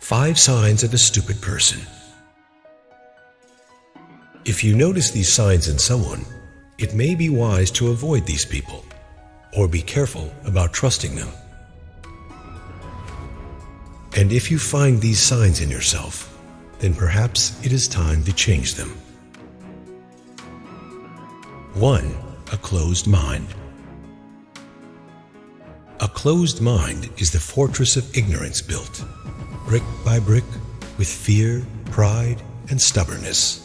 5 signs of a stupid person. If you notice these signs in someone, it may be wise to avoid these people, or be careful about trusting them. And if you find these signs in yourself, then perhaps it is time to change them. 1. A closed mind. A closed mind is the fortress of ignorance built, brick by brick, with fear, pride, and stubbornness.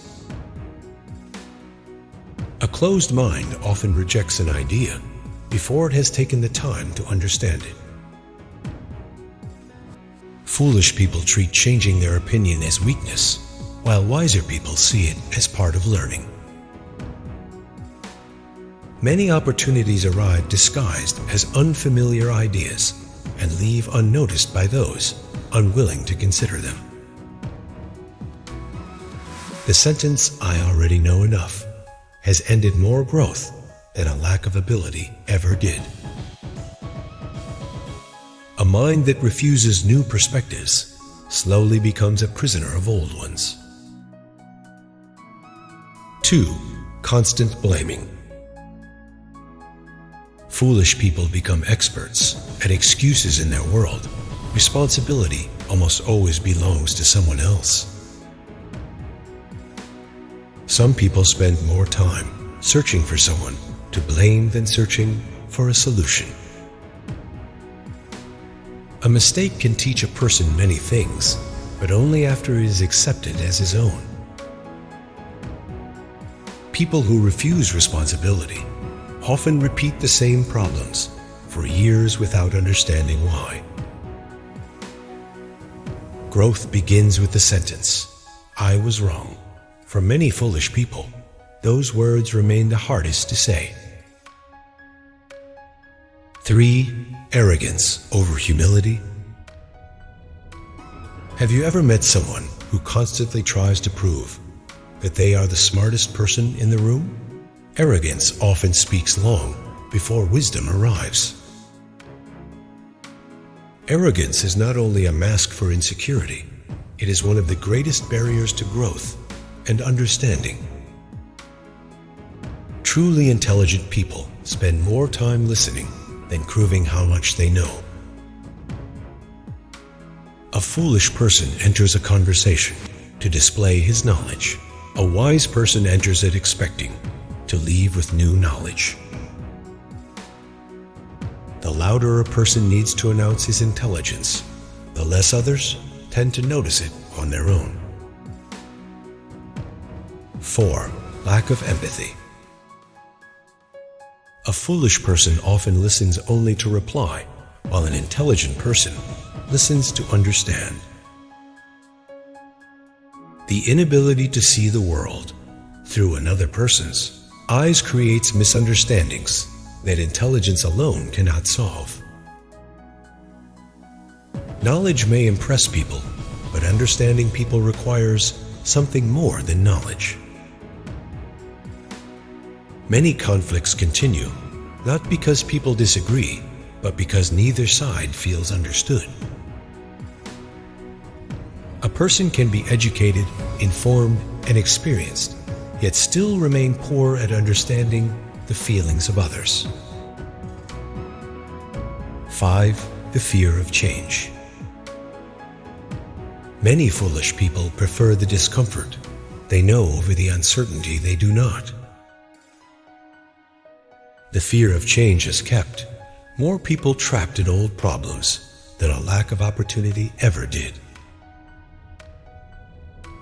A closed mind often rejects an idea before it has taken the time to understand it. Foolish people treat changing their opinion as weakness, while wiser people see it as part of learning. Many opportunities arrive disguised as unfamiliar ideas and leave unnoticed by those unwilling to consider them. The sentence, "I already know enough," has ended more growth than a lack of ability ever did. A mind that refuses new perspectives slowly becomes a prisoner of old ones. 2. Constant blaming. Foolish people become experts at excuses in their world. Responsibility almost always belongs to someone else. Some people spend more time searching for someone to blame than searching for a solution. A mistake can teach a person many things, but only after it is accepted as his own. People who refuse responsibility often repeat the same problems for years without understanding why. Growth begins with the sentence, "I was wrong." For many foolish people, those words remain the hardest to say. 3. Arrogance over humility. Have you ever met someone who constantly tries to prove that they are the smartest person in the room? Arrogance often speaks long before wisdom arrives. Arrogance is not only a mask for insecurity, it is one of the greatest barriers to growth and understanding. Truly intelligent people spend more time listening than proving how much they know. A foolish person enters a conversation to display his knowledge. A wise person enters it expecting to leave with new knowledge. The louder a person needs to announce his intelligence, the less others tend to notice it on their own. 4. Lack of empathy. A foolish person often listens only to reply, while an intelligent person listens to understand. The inability to see the world through another person's eyes creates misunderstandings that intelligence alone cannot solve. Knowledge may impress people, but understanding people requires something more than knowledge. Many conflicts continue, not because people disagree, but because neither side feels understood. A person can be educated, informed, and experienced, yet still remain poor at understanding the feelings of others. 5. The fear of change. Many foolish people prefer the discomfort they know over the uncertainty they do not. The fear of change has kept more people trapped in old problems than a lack of opportunity ever did.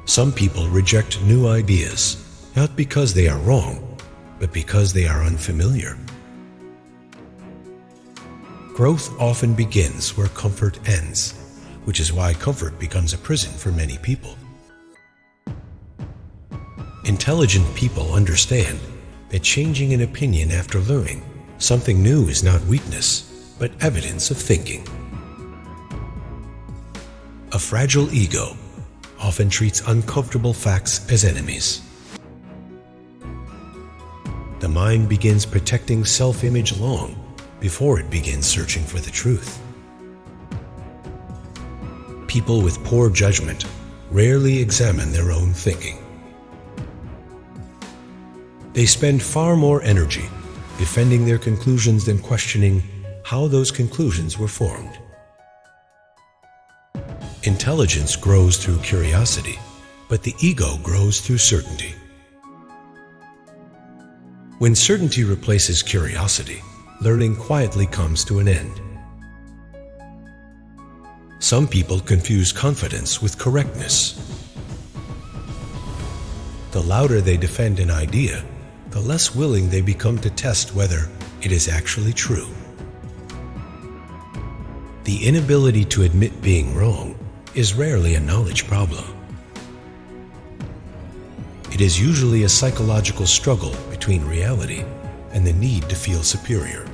Some people reject new ideas, not because they are wrong, but because they are unfamiliar. Growth often begins where comfort ends, which is why comfort becomes a prison for many people. Intelligent people understand that changing an opinion after learning something new is not weakness, but evidence of thinking. A fragile ego often treats uncomfortable facts as enemies. The mind begins protecting self-image long before it begins searching for the truth. People with poor judgment rarely examine their own thinking. They spend far more energy defending their conclusions than questioning how those conclusions were formed. Intelligence grows through curiosity, but the ego grows through certainty. When certainty replaces curiosity, learning quietly comes to an end. Some people confuse confidence with correctness. The louder they defend an idea, the less willing they become to test whether it is actually true. The inability to admit being wrong is rarely a knowledge problem. It is usually a psychological struggle between reality and the need to feel superior.